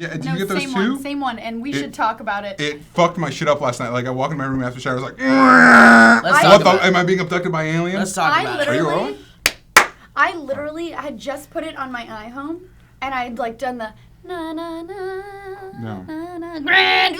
Yeah, did you get those too? Same one, and we should talk about it. It fucked my shit up last night. Like, I walked in my room after shower, I was like, am I being abducted by aliens? Let's talk about it. Are you rolling? I literally had just put it on my iHome, and I had like done the na na na na na grand.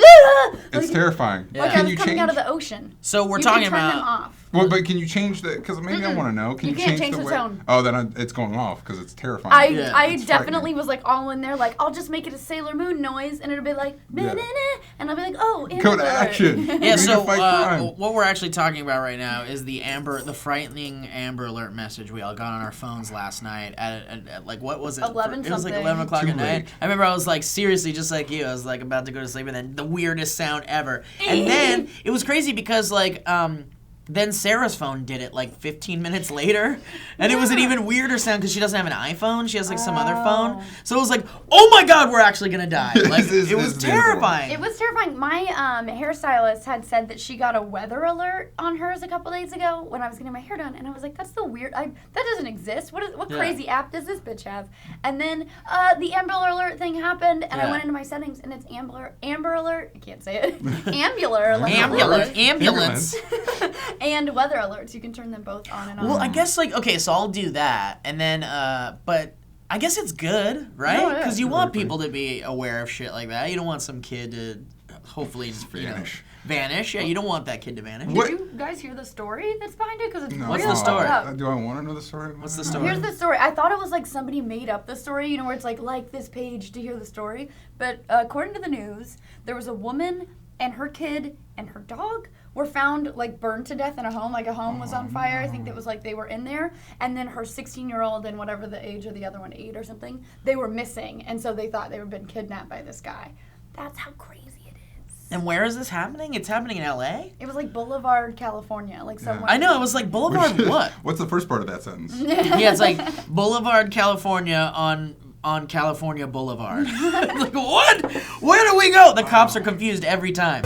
It's terrifying. Yeah. Like I was coming out of the ocean. So we're talking about. You can turn them off. Well, but can you change the? Because maybe I want to know. Can you can't change the the tone. Oh, then it's going off because it's terrifying. I definitely was like all in there, like I'll just make it a Sailor Moon noise, and it'll be like, and I'll be like, oh, go to action. Yeah. So what we're actually talking about right now is the frightening Amber Alert message we all got on our phones last night at like what was it? 11 It was like 11 o'clock at night. I remember I was like seriously just like you. I was like about to go to sleep, and then the weirdest sound ever, and then it was crazy because like then Sarah's phone did it like 15 minutes later, and it was an even weirder sound because she doesn't have an iPhone. She has like some other phone. So it was like, oh my God, we're actually going to die. Like, it was terrifying. It was terrifying. My hairstylist had said that she got a weather alert on hers a couple days ago when I was getting my hair done, and I was like, that's so weird. That doesn't exist. What crazy app does this bitch have? And then the Amber Alert thing happened, and I went into my settings, and it's Amber Alert. I can't say it. Ambulance. And weather alerts, you can turn them both on and on. Well, I guess so I'll do that, and then but I guess it's good, right? Because you want people to be aware of shit like that. You don't want some kid to hopefully just vanish. Yeah, you don't want that kid to vanish. Did you guys hear the story that's behind it? Because it's What's the story? Do I want to know the story? What's the story? Here's the story. I thought it was like somebody made up the story, where it's like this page to hear the story. But according to the news, there was a woman and her kid and her dog were found like burned to death in a home. Like a home was on fire. I think it was like they were in there. And then her 16-year-old and whatever the age of the other one, 8 or something, they were missing. And so they thought they were been kidnapped by this guy. That's how crazy it is. And where is this happening? It's happening in L.A.? It was like Boulevard, California, like somewhere. I know, it was like Boulevard what? What's the first part of that sentence? Yeah, it's like Boulevard, California on California Boulevard. Like, what? Where do we go? The cops are confused every time.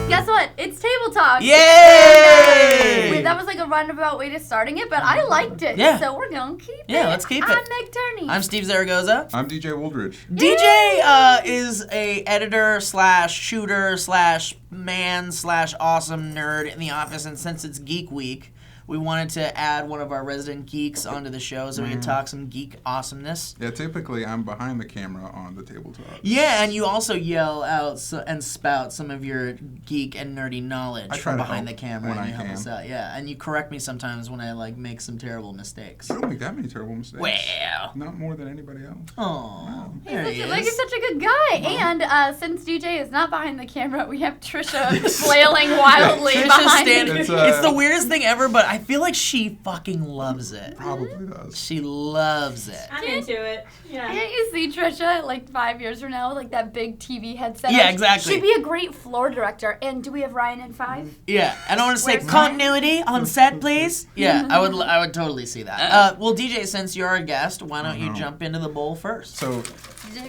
Guess what? It's Table Talk. Yay! And, that was like a roundabout way to starting it, but I liked it. Yeah. So we're going to keep it. Yeah, let's keep it. I'm Meg Turney. I'm Steve Zaragoza. I'm DJ Woldridge. DJ is a editor / shooter / man / awesome nerd in the office, and since it's Geek Week, we wanted to add one of our resident geeks onto the show so we could talk some geek awesomeness. Yeah, typically I'm behind the camera on the Table Talk. Yeah, and you also yell out and spout some of your geek and nerdy knowledge from behind the camera. When and I you help can. us out. Yeah, and you correct me sometimes when I like make some terrible mistakes. I don't make that many terrible mistakes. Well. Not more than anybody else. Oh, there he is. Like, you're such a good guy. And since DJ is not behind the camera, we have Trisha flailing wildly behind standing. It's the weirdest thing ever, but I feel like she fucking loves it. Probably does. She loves it. I'm into it. Yeah. Can't you see Trisha, like 5 years from now, like that big TV headset? Yeah, exactly. She'd be a great floor director. And do we have Ryan in 5? Yeah, I don't want to say Where's continuity on set, please. Yeah, I would totally see that. Well, DJ, since you're our guest, why don't you jump into the bowl first? So,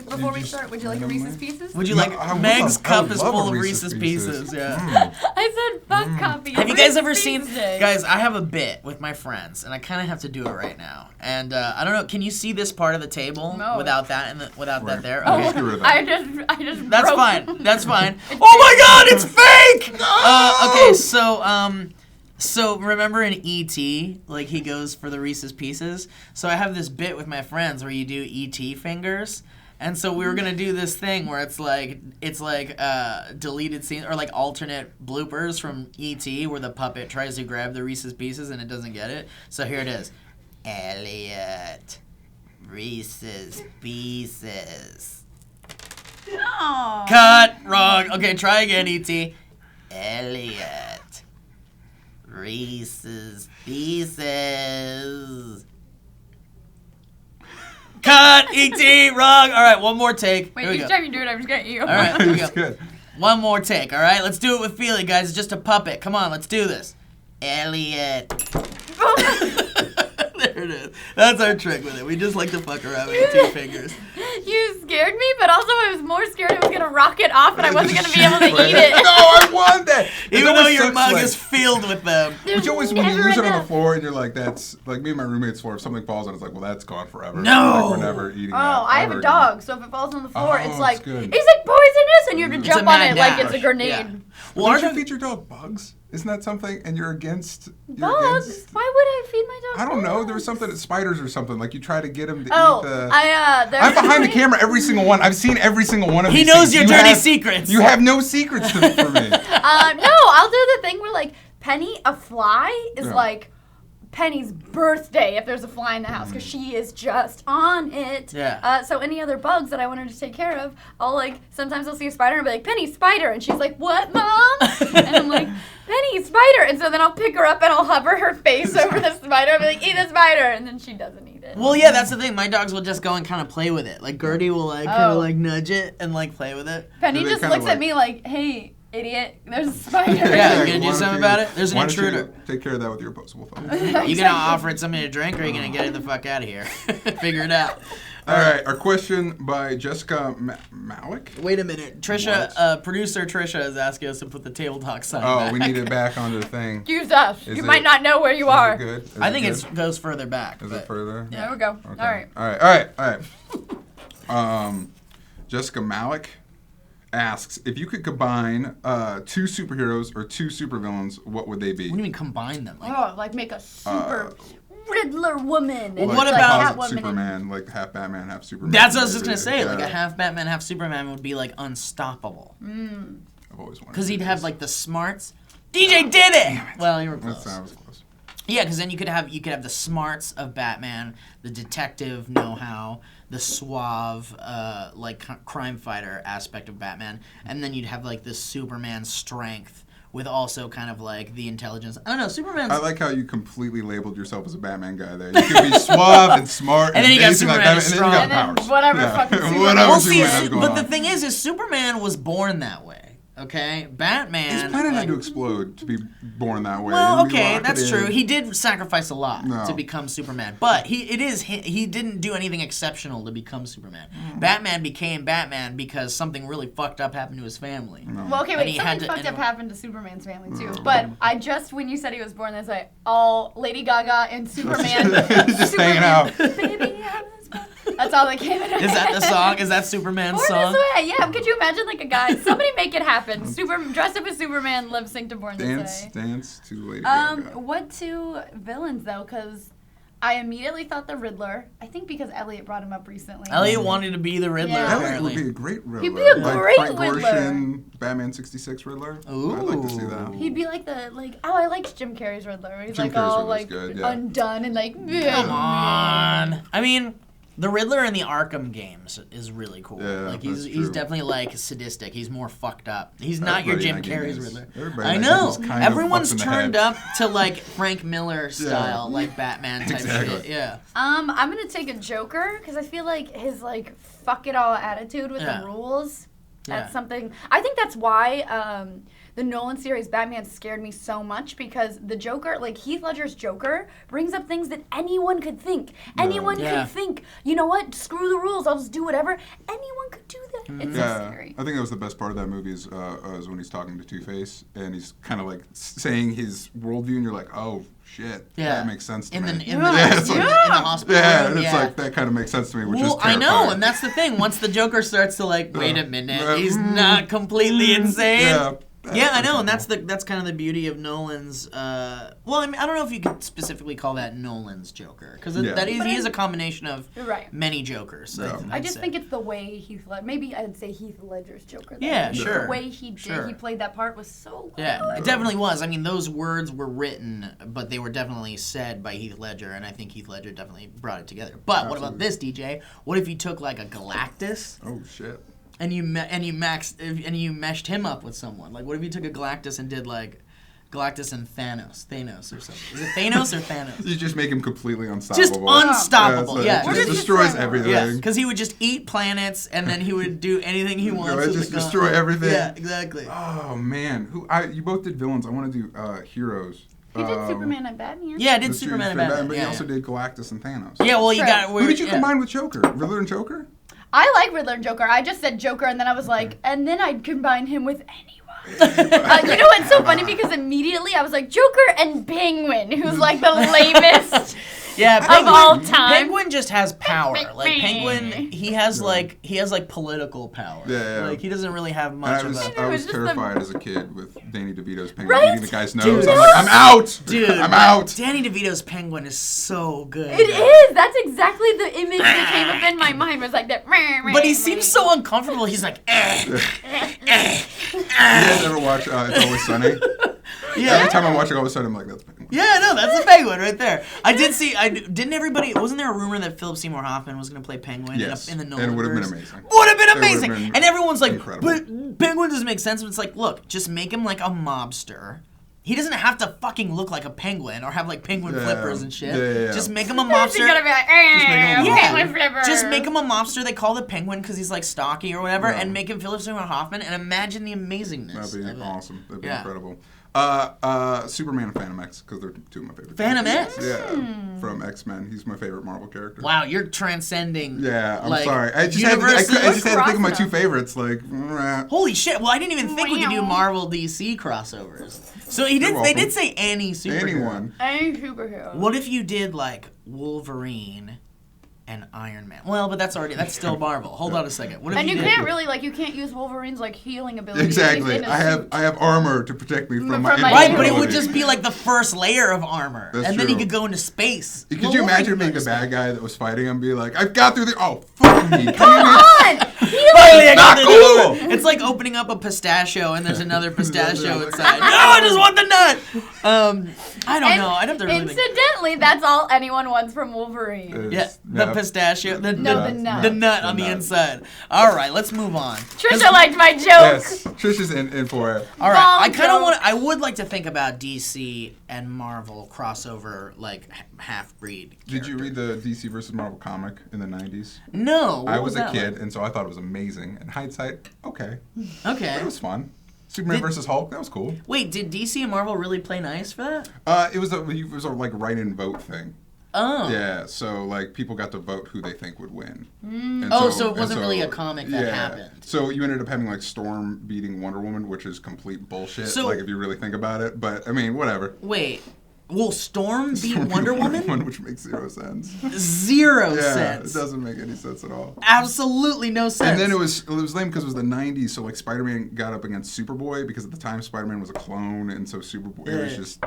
before we start, would you like a Reese's Pieces? Would you like Meg's cup is full of Reese's Pieces. Yeah. I said fuck coffee. Have you guys ever seen? Guys, I have a bit with my friends, and I kind of have to do it right now. And I don't know. Can you see this part of the table without that and that there? Okay. I just. That's broke. fine. That's fine. Oh my God, it's fake! Okay, so remember in E.T., like he goes for the Reese's Pieces? So I have this bit with my friends where you do E.T. fingers. And so we were going to do this thing where it's like deleted scenes or like alternate bloopers from E.T. where the puppet tries to grab the Reese's Pieces and it doesn't get it. So here it is. Elliot, Reese's Pieces. Aww. Cut! Wrong. Okay, try again, E.T. Elliot, Reese's Pieces. Cut! E.T. Wrong! Alright, one more take. Wait, each time you do it, I'm just getting you. Alright, here we go. good. One more take, alright? Let's do it with feeling, guys. It's just a puppet. Come on, let's do this. Elliot. There it is. That's our trick with it. We just like to fuck around with 2 fingers. You scared me, but also I was more scared it was gonna rocket off and I wasn't gonna be able to eat it. No, I want that. Even though your mug is filled with them. Which always, when you never lose it on the enough. floor and you're like, that's like me and my roommate's floor. If something falls on, it's like, well, that's gone forever. No. Like, we're never eating that. Oh, I have ever a again. dog, so if it falls on the floor, Oh, it's like, is that's good. it poisonous? And you have to It's jump a on mad it like dash. it's a grenade. Yeah. Well, Well, don't you our feed your dog bugs? Isn't that something? And you're against Bugs? Why would I feed my dog I don't know. bugs? There was something at spiders or something. Like you try to get him to Oh, eat the. there's I'm behind the a- camera every single one. I've seen every single one of He these knows things. your You dirty have- secrets. You have no secrets for me. No, I'll do the thing where like Penny, a fly is Yeah. like Penny's birthday if there's a fly in the house because she is just on it. Yeah. So any other bugs that I want her to take care of, sometimes I'll see a spider and be like, Penny, spider, and she's like, what, Mom? And I'm like, Penny, spider, and so then I'll pick her up and I'll hover her face over the spider and be like, eat the spider, and then she doesn't eat it. Well, yeah, that's the thing. My dogs will just go and kind of play with it. Like Gertie will kind of Oh. nudge it and play with it. Penny Do they just kinda looks like- at me like, hey, idiot, there's a spider. Yeah, Why you gonna do don't something you- about it? There's an why don't you intruder. Take care of that with your opposable thumb. You gonna offer it something to drink, or are you gonna get it the fuck out of here? Figure it out. All right, our question by Jessica Malik. Wait a minute, Trisha. Producer Trisha is asking us to put the table talk sign Oh, back. we need it back onto the thing. Excuse us. Is You it- might not know where you Is are. it good? Is I think good? it goes further back. Is but- it further? There we go. Okay. All right. All right. Jessica Malik asks, if you could combine two superheroes or two supervillains, what would they be? What do you mean combine them? Like, Oh, like make a super Riddler woman. And Well, what like about- Catwoman Superman, like half Batman, half Superman? that's what I was just gonna say. Yeah. Like a half Batman, half Superman would be like unstoppable. I've always wanted Because to he'd do have this. like the smarts. DJ did it. Well, you were close. That was close. Yeah, because then you could have the smarts of Batman, the detective know-how, the suave crime fighter aspect of Batman, and then you'd have like the Superman strength with also kind of like the intelligence. I don't know, Superman's. I like how you completely labeled yourself as a Batman guy there. You could be suave and smart And then you got amazing like Superman Batman, is and then you got strong. And then powers. whatever fucking Superman- whatever well, see, Superman has going but on. the thing is Superman was born that way. Okay, Batman. His planet like- had to explode to be born that way. Well, And we okay, lock it that's in. true. He did sacrifice a lot No. to become Superman, but he didn't do anything exceptional to become Superman. Batman became Batman because something really fucked up happened to his family. Well, okay, And wait. he had Something to- fucked and- up happened to Superman's family too. But when you said he was born this way, all Lady Gaga and Superman, Just Superman, hanging out. Baby, I was born. That's all that came in. Is that the song? Is that Superman's Born song? This Way? Yeah. Could you imagine like a guy? Somebody make it happen. Dressed up as Superman, lip sync to Born This Way. Dance to Lady Gaga. What two villains though? Because I immediately thought the Riddler. I think because Elliot brought him up recently. Elliot wanted to be the Riddler, Yeah. Elliot apparently. would be a great Riddler. He'd be a like great Frank Riddler. Gorshin, Batman 66 Riddler. Ooh. I'd like to see that. He'd be like I liked Jim Carrey's Riddler. Where he's Jim like Carrey's all Riddler's like good, yeah. undone and like. Come on. I mean, the Riddler in the Arkham games is really cool. Yeah, like that's he's true. definitely like sadistic. He's more fucked up. He's not your Everybody Jim in that game Carrey's is. Riddler. Everybody I in that game know. is kind of Everyone's fucked in the turned head. up to like Frank Miller style, like Batman type Exactly. shit. Yeah. I'm gonna take a Joker because I feel like his like fuck it all attitude with Yeah. the rules. That's Yeah. something. I think that's why the Nolan series Batman scared me so much because the Joker, like Heath Ledger's Joker, brings up things that anyone could think. Anyone Yeah. could think. You know what? Screw the rules. I'll just do whatever. Anyone could do that. It's so Yeah, scary. I think that was the best part of that movie is when he's talking to Two-Face and he's kind of like saying his worldview, and you're like, oh shit, Yeah. that makes sense to In the me. in Yeah, the, it's in like- the hospital Yeah, room. and it's like that kind of makes sense to me, which Well, is I know, terrifying. and that's the thing. Once the Joker starts to like, wait a minute, he's mm, not completely insane. Yeah. Yeah, I know, and that's kind of the beauty of Nolan's. Well, I mean, I don't know if you could specifically call that Nolan's Joker because Yeah. he is a combination of Right. many Jokers. Yeah. I just think it's the way maybe I'd say Heath Ledger's Joker. though. Yeah, The sure. way he did, Sure. he played that part was so good. Yeah, it definitely was. I mean, those words were written, but they were definitely said by Heath Ledger, and I think Heath Ledger definitely brought it together. But what about this, DJ? What if you took like a Galactus Oh shit. and you meshed him up with someone? Like, what if you took a Galactus and did like Galactus and Thanos or something? Is it Thanos or Thanos? You just make him completely unstoppable. Just unstoppable. it's Yeah, like, Where just does destroys this from? everything. yeah, because he would just eat planets and then he would do anything he wants. Right, with just the gun. destroy everything. Yeah, exactly. Oh man, you both did villains. I want to do heroes. He did Superman and Batman. Yeah, I did That's Superman and true, Batman. But yeah, you also yeah. did Galactus and Thanos. Yeah, well, you True. got. Who did you yeah. combine with Joker? Riddler and Joker? I like Riddler and Joker. I just said Joker, and then I was like, and then I'd combine him with anyone. You know what's so funny? Because immediately I was like, Joker and Penguin, who's like the lamest Yeah, of all time. Penguin just has power. Like Penguin, he has like political power. Yeah. Like he doesn't really have much of a. I was just terrified as a kid with Danny DeVito's Penguin Right? eating the guy's nose. Dude. I'm like, I'm out! Dude, I'm out! Danny DeVito's Penguin is so good. It is. That's exactly the image that came up in my mind. Was like that. But he seems so uncomfortable. He's like, You guys ever watch It's Always Sunny? yeah. Every time I watch It's Always Sunny, I'm like, that's Penguin. Yeah, no, that's the Penguin right there. Didn't everybody, wasn't there a rumor that Philip Seymour Hoffman was going to play Penguin Yes, in the and it would have been Nolanverse? amazing. Would have been It would have amazing. been And everyone's like, incredible. but Penguin doesn't make sense. But it's like, look, just make him like a mobster. He doesn't have to fucking look like a penguin or have like penguin Yeah. flippers and shit. Yeah. Just make him a She's mobster. gonna be like, make him a Yeah. penguin flipper. Just make him a mobster. They call the Penguin because he's like stocky or whatever, Yeah. and make him Philip Seymour Hoffman. And imagine the amazingness. That'd of be it. awesome. That'd be Yeah. incredible. Superman and Phantom X, because they're two of my favorite Phantom characters. X? Yeah, from X-Men. He's my favorite Marvel character. Wow, you're transcending. Yeah, I'm like, sorry. I just had to think of my two favorites. Like, Holy shit! Well, I didn't even think we could do Wow. Marvel DC crossovers. So he did. You're They welcome. did say any superhero. anyone. Any superhero. What if you did like Wolverine and Iron Man? Well, but that's still Marvel. Hold on a second. What if And you did, can't really you can't use Wolverine's like healing ability. Exactly. in a I suit. have armor to protect me from From my my Right, but it would invulnerability. just be like the first layer of armor, That's and then he true. could go into space. Could Well, you Wolverine imagine could go being a into bad guy that was fighting him and be like, I've got through the fuck me. Come on! Healing! Finally, I got Not the cool! nut. It's like opening up a pistachio and there's another pistachio Yeah. inside. No, I just want the nut. I don't know. I'd have to really think. Incidentally, that's all anyone wants from Wolverine. Yeah, the pistachio, the No, the nut. the nut The on the nut. inside. All right, let's move on. Trisha liked my joke. Yes, Trish is in for it. All right, I Bomb kind of joke. want. I would like to think about DC and Marvel crossover, like half breed. Did you read the DC versus Marvel comic in the 90s? No, what I was a that kid, like? and so I thought it was amazing. In hindsight, okay. Okay. It was fun. Superman Did- versus Hulk, that was cool. Wait, did DC and Marvel really play nice for that? It was a like write-in vote thing. Oh. Yeah, so like people got to vote who they think would win. And Oh, so it wasn't really a comic that yeah. happened. So you ended up having like Storm beating Wonder Woman, which is complete bullshit. So- like if you really think about it, but I mean, whatever. Wait. Will Storm beat Storm Wonder beat Woman? which makes zero sense. Zero Yeah, sense. it doesn't make any sense at all. Absolutely no sense. And then it was lame because it was the 90s, so like Spider-Man got up against Superboy because at the time Spider-Man was a clone, and so Superboy it was Yeah. just.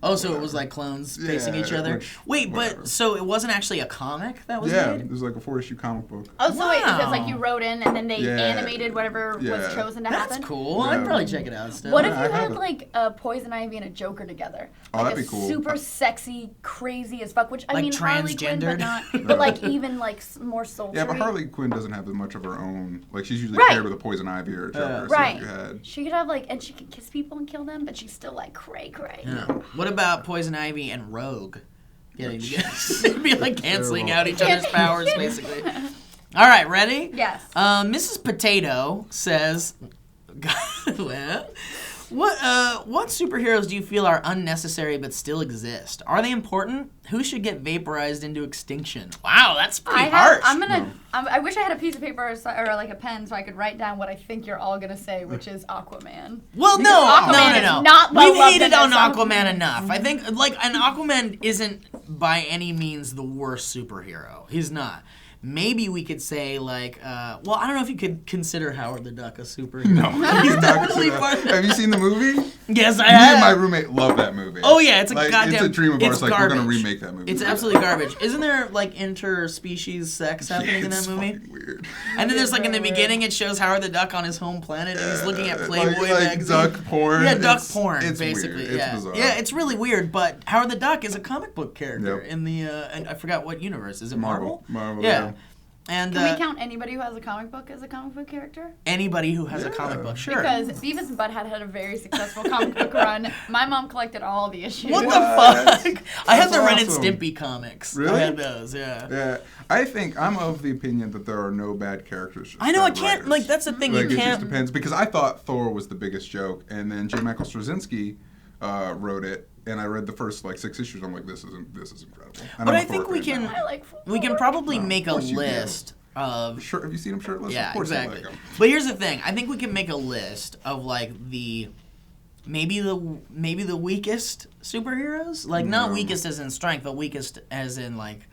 Oh, so it was like clones facing each other? which- Wait, whatever. but so it wasn't actually a comic that was Yeah, made? it was like a 4-issue comic book. Oh, so wait, is this Wow. like you wrote in and then they Yeah. animated whatever was Yeah. chosen to That's happen? cool. Yeah. I'd probably check it out still. What if I you have had it. like a Poison Ivy and a Joker together? Oh, Like that'd a be cool. Super sexy, crazy as fuck. Which I Like mean, Harley Quinn, but transgendered? not. But like even like more sultry. Yeah, but Harley Quinn doesn't have much of her own. Like she's usually Right. paired with a Poison Ivy or a Joker. so Right. if you had. She could have like, and she could kiss people and kill them, but she's still like cray cray. Yeah. What about Poison Ivy and Rogue? Getting together. It'd be like canceling Terrible. out each other's powers, basically. All right, ready? Yes. Mrs. Potato says, well, what superheroes do you feel are unnecessary but still exist? Are they important? Who should get vaporized into extinction? Wow, that's pretty harsh. I wish I had a piece of paper or like a pen so I could write down what I think you're all gonna say, which is Aquaman. Well, Because no, Aquaman no. is not well We've loved hated in on this Aquaman enough. I think, like, and Aquaman isn't by any means the worst superhero. He's not. Maybe we could say, like, well, I don't know if you could consider Howard the Duck a superhero. No, He's not definitely consider- part of Have you seen the movie? Yes, I Me and my have. roommate love that movie. Oh, yeah, it's a like, goddamn... It's a dream of it's ours. Like we're gonna garbage. remake that movie. It's absolutely garbage. Isn't there, like, interspecies sex happening in It's that movie? fucking weird. And then there's, like, in the Very weird. beginning, it shows Howard the Duck on his home planet, and he's looking at Playboy like magazine. duck porn. Yeah, duck It's- porn, it's basically. Weird. Yeah, It's bizarre. yeah, it's really weird. But Howard the Duck is a comic book character Yep. in the, and I forgot what universe. Is it Marvel? Marvel. Yeah. And Can we count anybody who has a comic book as a comic book character? anybody who has a comic Yeah. book, sure. Because Beavis and Butthead had a very successful comic book run. My mom collected all the issues. what What? the fuck? I had That's the Ren and awesome. Stimpy comics. I Really? had those. Yeah. Yeah, I think I'm of the opinion that there are no bad characters. just I know. I bad can't. writers. Like that's the thing. Like, You it just can't. depends because I thought Thor was the biggest joke, and then J. Michael Straczynski wrote it, and I read the first like 6 issues. I'm like, this is incredible. And But I'm a I think Thor we fan can. now. I like We can probably No, make of a course you do. list of. Sure, have you seen him shirtless? Yeah, of course exactly. I like him. But here's the thing. I think we can make a list of like maybe the weakest superheroes. Like not weakest as in strength, but weakest as in like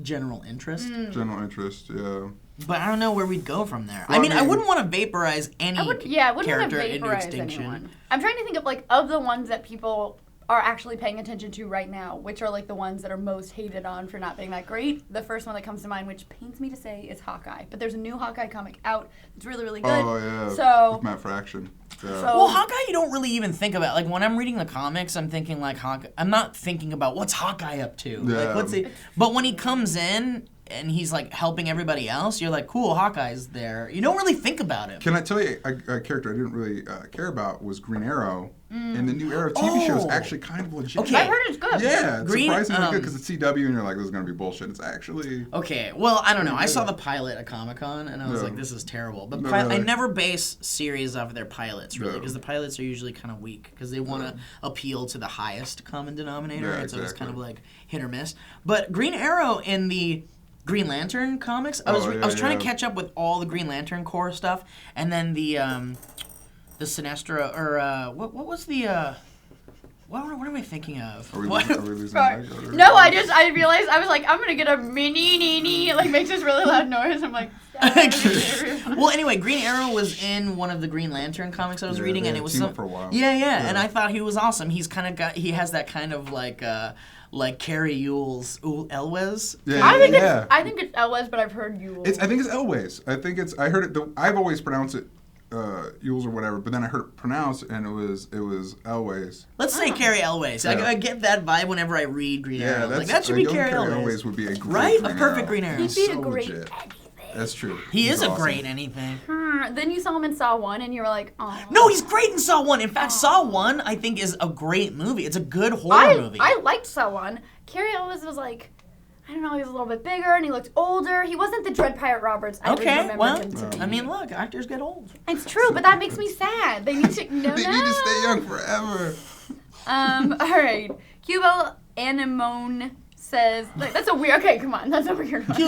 general interest. General interest, yeah. But I don't know where we'd go from there. Well, I mean, I wouldn't want to vaporize any I wouldn't want to character into vaporize extinction. anyone. I'm trying to think of like of the ones that people are actually paying attention to right now, which are like the ones that are most hated on for not being that great. The first one that comes to mind, which pains me to say, is Hawkeye. But there's a new Hawkeye comic out. It's really, really good. Oh, yeah. So, With Matt Fraction. Yeah. Well, Hawkeye, you don't really even think about. Like when I'm reading the comics, I'm thinking like Hawkeye. I'm not thinking about what's Hawkeye up to. Yeah. Like what's he? But when he comes in and he's like helping everybody else, you're like, cool, Hawkeye's there. You don't really think about him. Can I tell you a character I didn't really care about was Green Arrow. And the new Arrow TV show is actually kind of legit. Okay. I heard it's good. Yeah, it's Green- surprisingly good because it's CW and you're like, this is going to be bullshit. It's actually... Okay, well, I don't know. I saw the pilot at Comic-Con, and I was Yeah. like, this is terrible. But No, I really. never base series off of their pilots, really, No. because the pilots are usually kind of weak, because they want to appeal to the highest common denominator, Yeah, and so it's kind of exactly. like hit or miss. But Green Arrow in the Green Lantern comics, I was trying to catch up with all the Green Lantern core stuff, and then the Sinestro, or what was the... What am I thinking of? Are we What- losing Sorry. Mike? No, I realized, I was like, I'm going to get a mini, like makes this really loud noise. I'm like, Well, anyway, Green Arrow was in one of the Green Lantern comics I was Yeah, reading, they and had it was teamed some up for a while. Yeah, and I thought he was awesome. He's kind of he has that kind of like Carrie Ewell's Yeah, I think it's Elwes, but I've heard you. I think it's Elways. I heard it. I've always pronounced it Yules or whatever, but then I heard it pronounced and it was Elways. Let's say Carrie Elways. Yeah. I get that vibe whenever I read Green Yeah, Arrow. that's Like that should be young Carrie Carrie Elways. Elways would be a great Right? Green A perfect Arrow. Green Arrow. He'd be So a great legit. anything. That's true. He He's is a awesome. great anything. Then you saw him in Saw 1 and you were like, oh. No, he's great in Saw 1. In fact, Saw 1 I think is a great movie. It's a good horror movie. I liked Saw 1. Carrie Elwes was like, I don't know, he was a little bit bigger and he looked older. He wasn't the Dread Pirate Roberts I Okay, remember well, him to be. I mean, look, actors get old. It's true, but that makes me sad. They need to They need to stay young forever. All right. Cubo Anemone says, like, that's a weird, okay, come on, that's a weird one.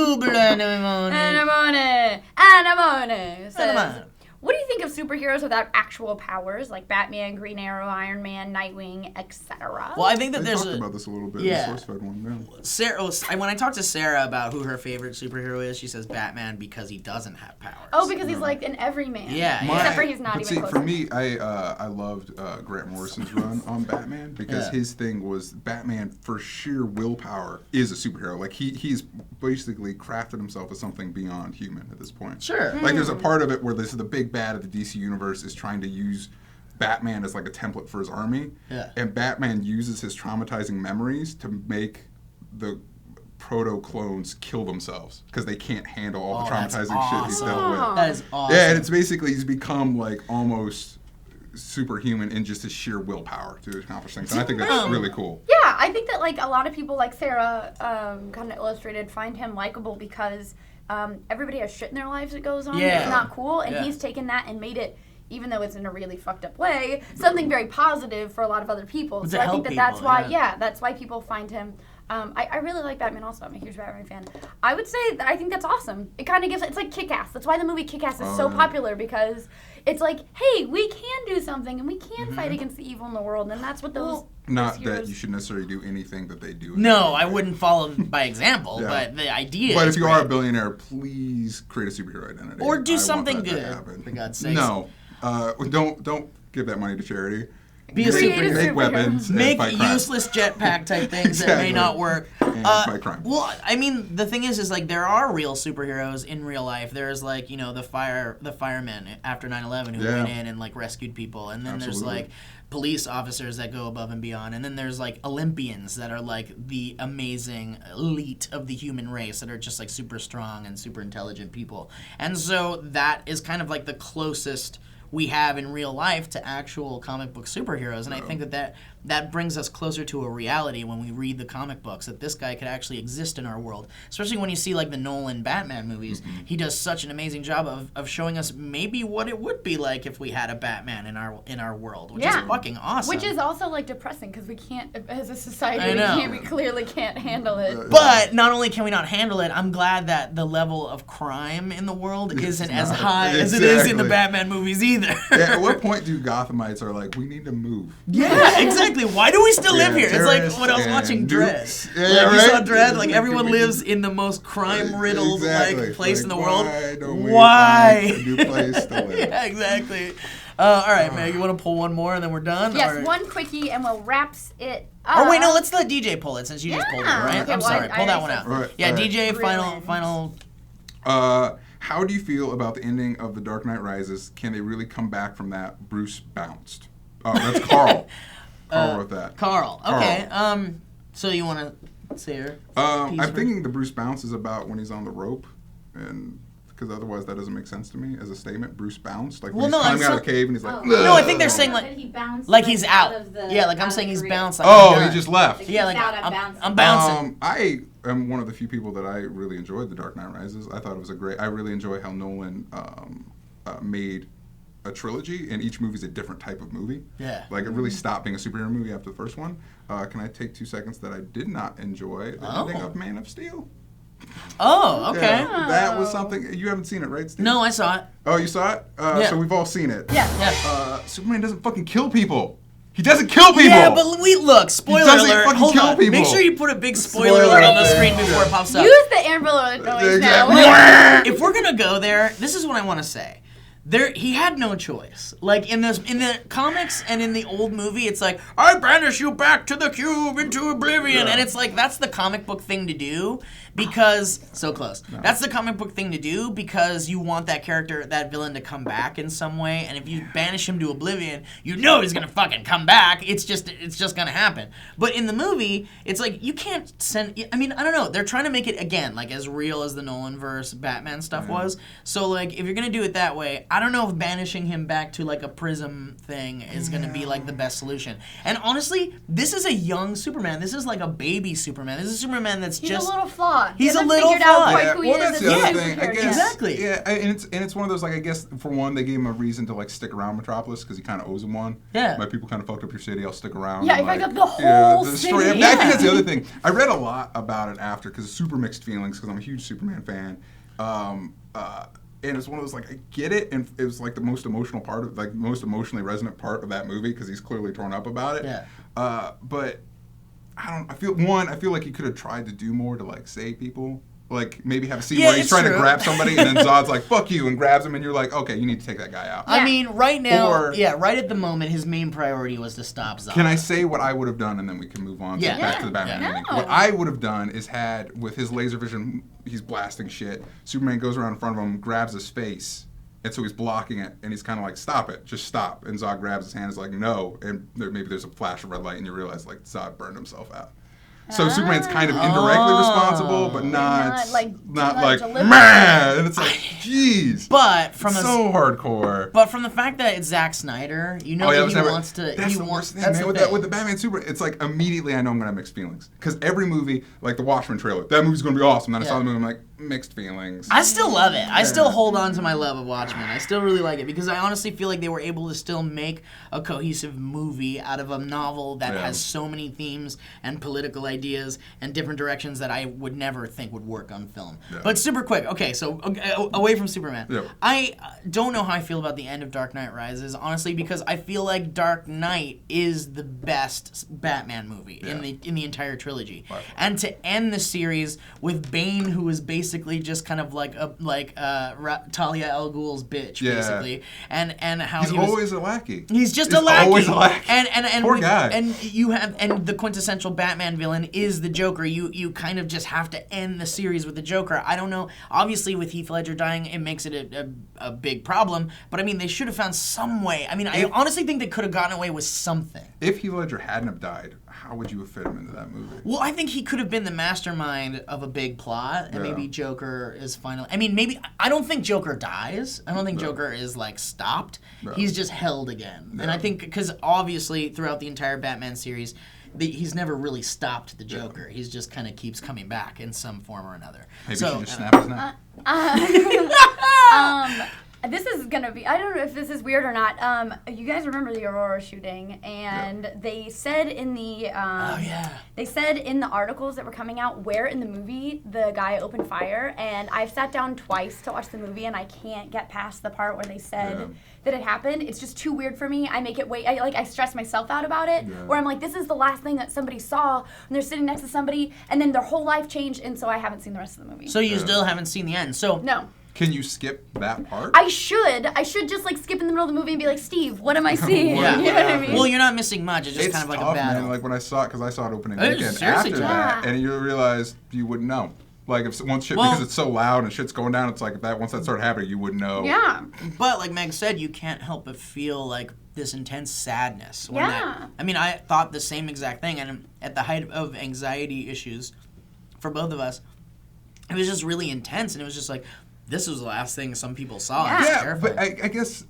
Anemone says, what do you think of superheroes without actual powers, like Batman, Green Arrow, Iron Man, Nightwing, etc.? Well, I think that We there's talked a... about this a little bit Yeah. in the SourceFed one. Yeah. Sarah, when I talked to Sarah about who her favorite superhero is, she says Batman because he doesn't have powers. Oh, because he's like an everyman. Yeah, Except for he's not but even see, close. for me, I loved Grant Morrison's run on Batman because Yeah. his thing was Batman for sheer willpower is a superhero. Like he's basically crafted himself as something beyond human at this point. Sure. Like there's a part of it where this is the big bad of the DC universe is trying to use Batman as like a template for his army. Yeah. And Batman uses his traumatizing memories to make the proto-clones kill themselves because they can't handle all the that's traumatizing shit he's dealt with. awesome. That is awesome. Yeah, and it's basically he's become like almost superhuman in just his sheer willpower to accomplish things. And I think that's really cool. Yeah, I think that like a lot of people, like Sarah kind of illustrated, find him likable because everybody has shit in their lives that goes on Yeah. that's not cool, and Yeah. he's taken that and made it, even though it's in a really fucked up way, something very positive for a lot of other people. To So I help think that that's people, why, yeah. that's why people find him. I really like Batman also. I'm a huge Batman fan. I would say that I think that's awesome. It kind of gives, it's like Kick-Ass. That's why the movie Kick-Ass is so yeah. popular, because it's like, hey, we can do something and we can fight against the evil in the world, and that's what those Not those that heroes- you should necessarily do anything that they do. No, I wouldn't follow by example, Yeah. but the idea But is if you great. are a billionaire, please create a superhero identity. Or do I want something that to good, happen. for God's sakes. No, don't give that money to charity. Be a Create a superhero. Make superhero. weapons and Make fight crime. useless jetpack type things that may Exactly. not work. And fight crime. Well, I mean, the thing is like there are real superheroes in real life. There's like the firemen after 9/11 who Yeah. went in and like rescued people, and then there's Absolutely. like police officers that go above and beyond, and then there's like Olympians that are like the amazing elite of the human race that are just like super strong and super intelligent people, and so that is kind of like the closest we have in real life to actual comic book superheroes. And I think that brings us closer to a reality when we read the comic books, that this guy could actually exist in our world. Especially when you see like the Nolan Batman movies. He does such an amazing job of showing us maybe what it would be like if we had a Batman in our world, which is fucking awesome. Which is also like depressing because we can't, as a society, we clearly can't handle it. But not only can we not handle it, I'm glad that the level of crime in the world isn't as high as it is in the Batman movies either. Yeah, at what point do Gothamites are like, we need to move? Yeah, exactly. Why do we still live here? It's like when I was watching Dredd. You saw Dredd? Like, everyone lives in the most crime-riddled like place in the world. Why? A new place to live. Yeah, exactly. All right, Meg, you want to pull one more and then we're done? Yes, one quickie and we'll wraps it up. Oh, wait, no, let's let DJ pull it since you just pulled it, right? Okay, I'm sorry. Pull that one out. Right, yeah, right. DJ, Brilliant. final. How do you feel about the ending of The Dark Knight Rises? Can they really come back from that? Bruce bounced. Oh, that's Carl. Carl wrote that. Carl. Okay. So you want to say her? I'm thinking the Bruce bounce is about when he's on the rope, and because otherwise that doesn't make sense to me as a statement. Bruce bounced, like when he's climbing out of the cave and he's like. No, I think they're saying like he bounced, like he's out. of the, yeah, like I'm saying he's bounced. Like he just left. Yeah, like I'm bouncing. I am one of the few people that I really enjoyed The Dark Knight Rises. I thought it was I really enjoy how Nolan made a trilogy, and each movie's a different type of movie. Yeah. Like, it really stopped being a superhero movie after the first one. Can I take 2 seconds that I did not enjoy the ending of Man of Steel? Oh, okay. Yeah, that was something. You haven't seen it, right, Steve? No, I saw it. Oh, you saw it? So we've all seen it. Yeah. Superman doesn't fucking kill people. He doesn't kill people. Yeah, but look, spoiler doesn't alert. fucking Hold kill on. people. Make sure you put a big spoiler alert on the screen before it pops up. Use the Amber Alert noise now. Exactly. If we're gonna go there, this is what I want to say. He had no choice. Like in the comics and in the old movie, it's like, I banish you back to the cube into oblivion, and it's like that's the comic book thing to do because so close. No. That's the comic book thing to do because you want that character, that villain, to come back in some way, and if you banish him to oblivion, you know he's gonna fucking come back. It's just gonna happen. But in the movie, it's like you can't send. I mean, I don't know. They're trying to make it again like as real as the Nolan-verse Batman stuff was. So like, if you're gonna do it that way, I don't know if banishing him back to like a prism thing is going to be like the best solution. And honestly, this is a young Superman. This is like a baby Superman. This is a Superman that's He's just a little flawed. He's a little figured out flawed. quite who he is that's as the a other thing. I superhero guess. yet. Exactly. Yeah, and it's one of those, like, I guess for one they gave him a reason to like stick around Metropolis because he kind of owes him one. Yeah. My people kind of fucked up your city. I'll stick around. Yeah, and, he fucked like, up the whole the city. story. I Yeah. think that's the other thing. I read a lot about it after because super mixed feelings because I'm a huge Superman fan. And it's one of those, like, I get it, and it was like the most emotional part of, like, most emotionally resonant part of that movie because he's clearly torn up about it. Yeah. But I feel like he could have tried to do more to like save people. Like maybe have a scene where he's trying to grab somebody and then Zod's like, fuck you, and grabs him, and you're like, okay, you need to take that guy out. I mean, right now, right at the moment, his main priority was to stop Zod. Can I say what I would have done, and then we can move on back to the Batman ending? No. What I would have done is with his laser vision, he's blasting shit. Superman goes around in front of him, grabs his face, and so he's blocking it, and he's kind of like, stop it, just stop. And Zod grabs his hand, and is like, no, and maybe there's a flash of red light, and you realize like Zod burned himself out. So Superman's kind of indirectly responsible, but not like man. And it's like, jeez. But so hardcore. But from the fact that it's Zack Snyder, you know that he wants to. That's the worst thing, man. With the Batman Super, it's like immediately I know I'm gonna have mixed feelings because every movie, like the Watchmen trailer, that movie's gonna be awesome. Then I saw the movie, I'm like, mixed feelings. I still love it. I still hold on to my love of Watchmen. I still really like it because I honestly feel like they were able to still make a cohesive movie out of a novel that has so many themes and political ideas and different directions that I would never think would work on film. Yeah. But super quick, okay, so away from Superman. Yeah. I don't know how I feel about the end of Dark Knight Rises, honestly, because I feel like Dark Knight is the best Batman movie in the entire trilogy. Right. And to end the series with Bane, who is basically just kind of like Talia al Ghul's bitch, basically, and how he's always a lackey. He's just a lackey. Always a lackey. And poor guy. And the quintessential Batman villain is the Joker. You kind of just have to end the series with the Joker. I don't know. Obviously, with Heath Ledger dying, it makes it a big problem. But I mean, they should have found some way. I mean, I honestly think they could have gotten away with something. If Heath Ledger hadn't have died, how would you have fit him into that movie? Well, I think he could have been the mastermind of a big plot, and maybe Joker is finally. I mean, maybe I don't think Joker dies. I don't think Joker is like stopped. He's just held again, and I think because obviously throughout the entire Batman series, he's never really stopped the Joker. He's just kind of keeps coming back in some form or another. Maybe she just snap his neck. This is gonna be, I don't know if this is weird or not. You guys remember the Aurora shooting, and they said in the they said in the articles that were coming out where in the movie the guy opened fire, and I've sat down twice to watch the movie, and I can't get past the part where they said that it happened. It's just too weird for me. I make it wait. I stress myself out about it. Where I'm like, this is the last thing that somebody saw, and they're sitting next to somebody, and then their whole life changed, and so I haven't seen the rest of the movie. So you still haven't seen the end. So no. Can you skip that part? I should just like skip in the middle of the movie and be like, Steve, what am I seeing? Yeah. You know what I mean? Well, you're not missing much. It's just kind of like tough, a battle. man. Like when I saw it, because I saw it opening It's weekend seriously after tough. that, and you realize you wouldn't know. Like if once shit, because it's so loud and shit's going down, it's like that. Once that started happening, you wouldn't know. Yeah. But like Meg said, you can't help but feel like this intense sadness. When Yeah. I mean, I thought the same exact thing, and at the height of anxiety issues for both of us, it was just really intense, and it was just like, this was the last thing some people saw. Yeah. And it was Yeah, terrifying. but I guess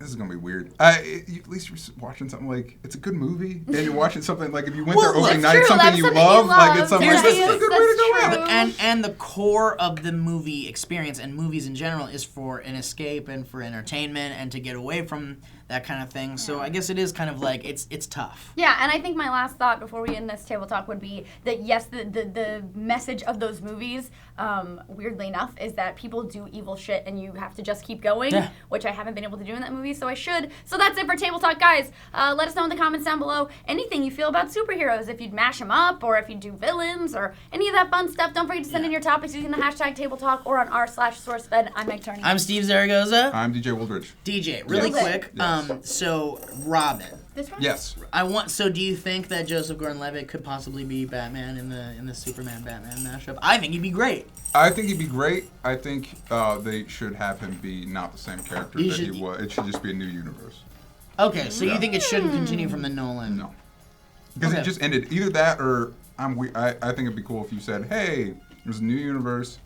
this is gonna be weird. At least you're watching something like it's a good movie, and you're watching something like if you went there opening night, something you love, like it's something Here's like the it's a thing. good way to go out. That's And the core of the movie experience and movies in general is for an escape and for entertainment and to get away from that kind of thing. So I guess it is kind of like it's tough. Yeah, and I think my last thought before we end this table talk would be that yes, the message of those movies, weirdly enough, is that people do evil shit and you have to just keep going, which I haven't been able to do in that movie, so I should. So that's it for Table Talk, guys. Let us know in the comments down below anything you feel about superheroes, if you'd mash them up or if you'd do villains or any of that fun stuff. Don't forget to send in your topics using the hashtag Table Talk or on r/SourceFed. I'm Meg Turney. I'm Steve Zaragoza. I'm DJ Woldridge. DJ, really Yes. quick. Yes. So Robin. This one? Yes. So do you think that Joseph Gordon-Levitt could possibly be Batman in the Superman Batman mashup? I think he'd be great. I think he'd be great. I think they should have him be not the same character that he was. It should just be a new universe. Okay, so you think it shouldn't continue from the Nolan? No. Because it just ended. Either that or I think it'd be cool if you said, hey, there's a new universe,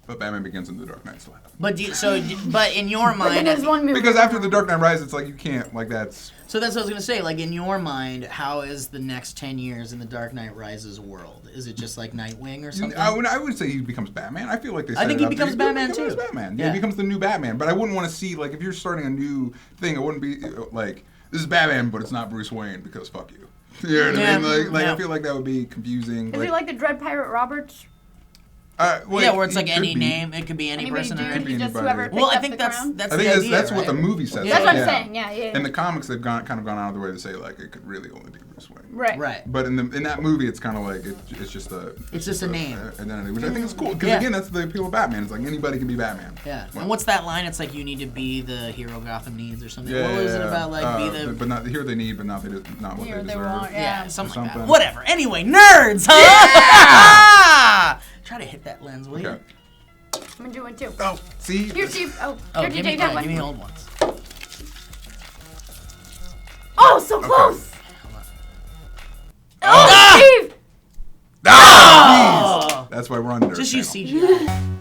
but Batman Begins and The Dark Knight still happen. But in your mind, There's one movie. Because after The Dark Knight Rises, it's like you can't, like that's... so that's what I was gonna say. Like in your mind, how is the next 10 years in the Dark Knight Rises world? Is it just like Nightwing or something? I would say he becomes Batman. I feel like they set I think it he up becomes to- Batman, becomes too. Batman. Yeah. Yeah, he becomes the new Batman. But I wouldn't want to see, like, if you're starting a new thing, it wouldn't be like, this is Batman, but it's not Bruce Wayne because fuck you. You know what I mean? Like I feel like that would be confusing. Is he like the Dread Pirate Roberts? Where it's like it any could be. name, it could be any Anybody person. do or it, be he just anybody. whoever Well, picked I up think the that's crown? that's I the think idea, that's right? what the movie says. Yeah. That's what I'm Yeah. saying, yeah. In the comics, they've kind of gone out of the way to say like it could really only be Bruce Wayne. Right. Right. But in that movie, it's kind of like it's just a name. identity, which I think is cool because Yeah. again, that's the appeal of Batman. It's like anybody can be Batman. Yeah. Well, And what's that line? It's like you need to be the hero Gotham needs or something. yeah, What was it about? Like be the but not the hero they need, but not what Here they they deserve. want, yeah, yeah. something like that. Something. Whatever. Anyway, nerds, huh? Try to hit that lens, will you? Okay. I'm gonna do one too. Oh, see. Here, Steve. Oh, Oh, here, give DJ, me, that one. give me old ones. Oh, so close! Oh, Oh, Steve! Ah! That's why we're on the nerd Just use channel. CGI.